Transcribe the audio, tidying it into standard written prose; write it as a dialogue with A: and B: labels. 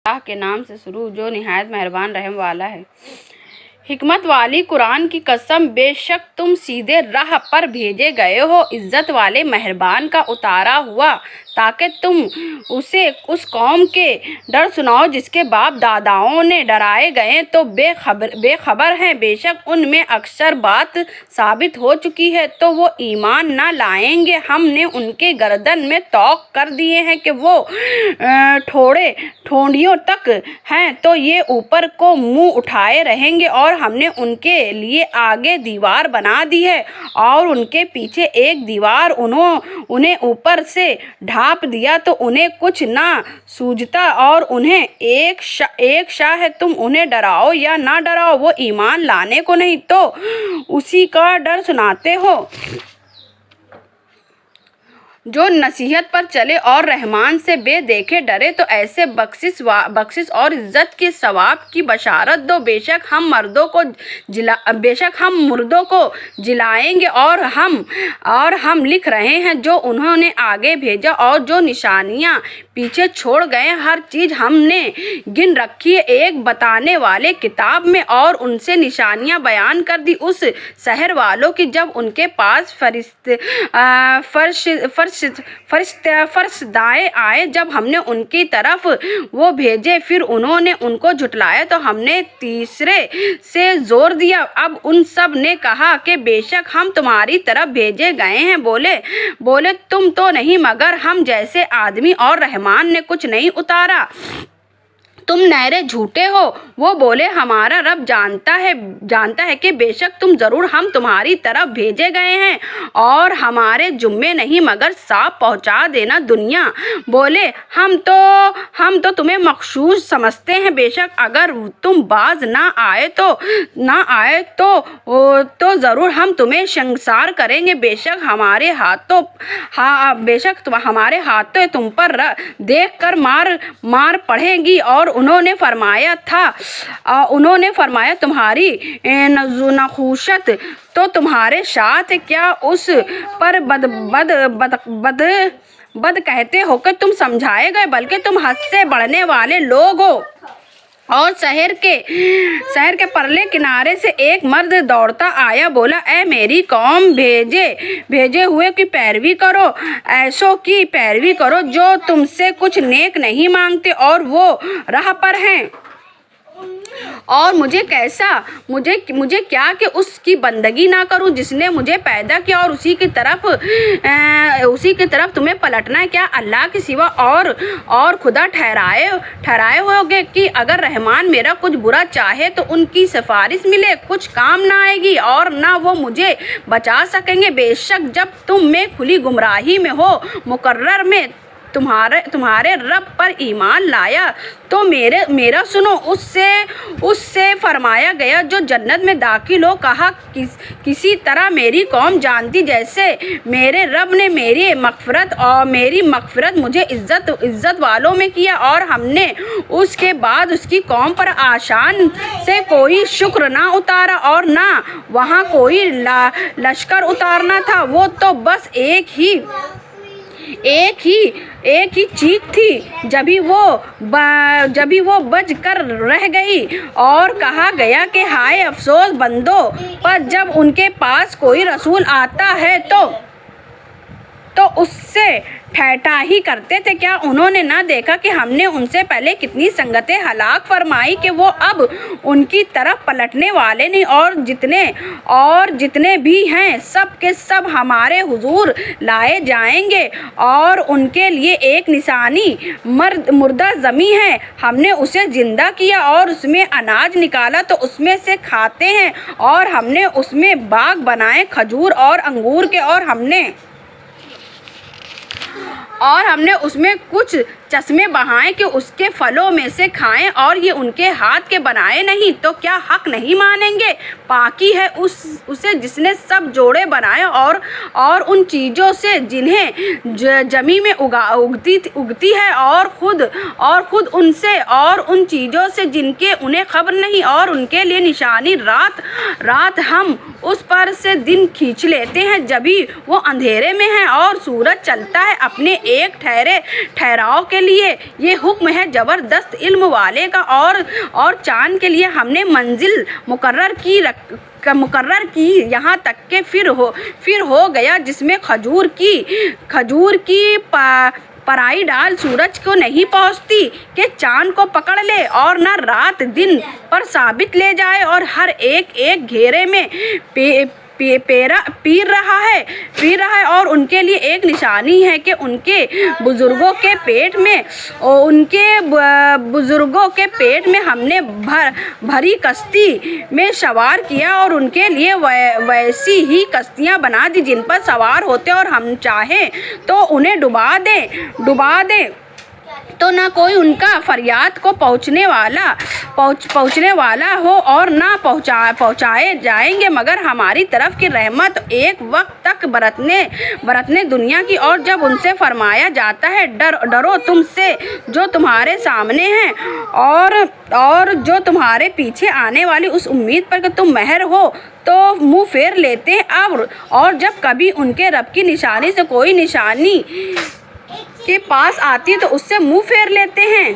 A: اللہ کے نام سے شروع جو نہایت مہربان رحم والا ہے۔ حکمت والی قرآن کی قسم، بے شک تم سیدھے راہ پر بھیجے گئے ہو، عزت والے مہربان کا اتارا ہوا، تاکہ تم اسے اس قوم کے ڈر سناؤ جس کے باپ داداؤں نے ڈرائے گئے تو بے خبر ہیں۔ بے شک ان میں اکثر بات ثابت ہو چکی ہے تو وہ ایمان نہ لائیں گے۔ ہم نے ان کے گردن میں طوق کر دیے ہیں کہ وہ ٹھوڑیوں تک ہیں تو یہ اوپر کو منہ اٹھائے رہیں گے، اور ہم نے ان کے لیے آگے دیوار بنا دی ہے اور ان کے پیچھے ایک دیوار انہیں اوپر سے ڈھانپ دیا تو انہیں کچھ نہ سوجھتا، اور انہیں ایک شاہ ہے، تم انہیں ڈراؤ یا نہ ڈراؤ وہ ایمان لانے کو نہیں تو اسی کا ڈر سناتے ہو جو نصیحت پر چلے اور رحمان سے بے دیکھے ڈرے تو ایسے بخشش اور عزت کے ثواب کی بشارت دو۔ بے شک ہم مردوں کو جلائیں گے اور ہم لکھ رہے ہیں جو انہوں نے آگے بھیجا اور جو نشانیاں پیچھے چھوڑ گئے، ہر چیز ہم نے گن رکھی ہے ایک بتانے والے کتاب میں، اور ان سے نشانیاں بیان کر دی اس شہر والوں کی جب ان کے پاس فرشتائے آئے، جب ہم نے ان کی طرف وہ بھیجے پھر انہوں نے ان کو جھٹلایا تو ہم نے تیسرے سے زور دیا۔ اب ان سب نے کہا کہ بے شک ہم تمہاری طرف بھیجے گئے ہیں، بولے تم تو نہیں مگر ہم جیسے آدمی، اور رحمان نے کچھ نہیں اتارا، تم نہرے جھوٹے ہو۔ وہ بولے ہمارا رب جانتا ہے کہ بے شک تم ضرور ہم تمہاری طرف بھیجے گئے ہیں، اور ہمارے ذمے نہیں مگر صاف پہنچا دینا دنیا۔ بولے ہم تو تمہیں مخصوص سمجھتے ہیں، بے شک اگر تم باز نہ آئے تو ضرور ہم تمہیں شرمسار کریں گے۔ بے شک ہمارے ہاتھوں تم پر دیکھ کر مار پڑے گی، اور انہوں نے فرمایا تمہاری نحوست تو تمہارے ساتھ کیا اس پر بد کہتے ہو کہ تم سمجھائے گئے، بلکہ تم حد سے بڑھنے والے لوگ ہو۔ اور شہر کے پرلے کنارے سے ایک مرد دوڑتا آیا، بولا اے میری قوم، بھیجے ہوئے کی پیروی کرو، ایسوں کی پیروی کرو جو تم سے کچھ نیک نہیں مانگتے اور وہ راہ پر ہیں، اور مجھے کیا کہ اس کی بندگی نہ کروں جس نے مجھے پیدا کیا، اور اسی کی طرف تمہیں پلٹنا ہے۔ کیا اللہ کے سوا اور خدا ٹھہرائے ہوگے کہ اگر رحمان میرا کچھ برا چاہے تو ان کی سفارش ملے کچھ کام نہ آئے گی اور نہ وہ مجھے بچا سکیں گے۔ بے شک جب تم میں کھلی گمراہی میں ہو مقرر میں تمہارے رب پر ایمان لایا تو میرا سنو، اس سے فرمایا گیا جو جنت میں داخل ہو، کہا کسی طرح میری قوم جانتی جیسے میرے رب نے میری مغفرت مجھے عزت والوں میں کیا، اور ہم نے اس کے بعد اس کی قوم پر آسان سے کوئی شکر نہ اتارا اور نہ وہاں کوئی لشکر اتارنا تھا، وہ تو بس ایک ہی چیخ تھی جبھی وہ بج کر رہ گئی، اور کہا گیا کہ ہائے افسوس بندوں پر جب ان کے پاس کوئی رسول آتا ہے تو اس سے ٹھٹھا ہی کرتے تھے۔ کیا انہوں نے نہ دیکھا کہ ہم نے ان سے پہلے کتنی سنگتیں ہلاک فرمائی کہ وہ اب ان کی طرف پلٹنے والے نہیں، اور جتنے بھی ہیں سب کے سب ہمارے حضور لائے جائیں گے، اور ان کے لیے ایک نشانی مردہ زمین ہے، ہم نے اسے زندہ کیا اور اس میں اناج نکالا تو اس میں سے کھاتے ہیں، اور ہم نے اس میں باغ بنائے کھجور اور انگور کے، اور ہم نے اس میں کچھ چشمے بہائے کہ اس کے پھلوں میں سے کھائیں، اور یہ ان کے ہاتھ کے بنائے نہیں تو کیا حق نہیں مانیں گے؟ پاکی ہے اسے جس نے سب جوڑے بنائے اور ان چیزوں سے جنہیں زمین میں اگتی ہے، اور خود ان سے اور ان چیزوں سے جن کے انہیں خبر نہیں، اور ان کے لیے نشانی رات ہم اس پر سے دن کھینچ لیتے ہیں جبھی وہ اندھیرے میں ہے، اور سورج چلتا ہے اپنے ایک ٹھہراؤ کے لیے یہ حکم ہے زبردست علم والے کا، اور چاند کے لیے ہم نے منزل مقرر کی، یہاں تک کہ پھر ہو گیا جس میں کھجور کی پرائی ڈال سورج کو نہیں پہنچتی کہ چاند کو پکڑ لے اور نہ رات دن پر ثابت لے جائے، اور ہر ایک گھیرے میں پیر رہا ہے، اور ان کے لیے ایک نشانی ہے کہ ان کے بزرگوں کے پیٹ میں ہم نے بھری کشتی میں سوار کیا، اور ان کے لیے ویسی ہی کشتیاں بنا دی جن پر سوار ہوتے، اور ہم چاہیں تو انہیں ڈبا دیں تو نہ کوئی ان کا فریاد کو پہنچنے والا ہو اور نہ پہنچائے جائیں گے مگر ہماری طرف کی رحمت ایک وقت تک برتنے دنیا کی، اور جب ان سے فرمایا جاتا ہے ڈرو تم سے جو تمہارے سامنے ہیں اور جو تمہارے پیچھے آنے والی اس امید پر کہ تم مہر ہو، تو منہ پھیر لیتے ہیں، اور جب کبھی ان کے رب کی نشانی سے کوئی نشانی کے پاس آتی ہے تو اس سے منہ پھیر لیتے ہیں۔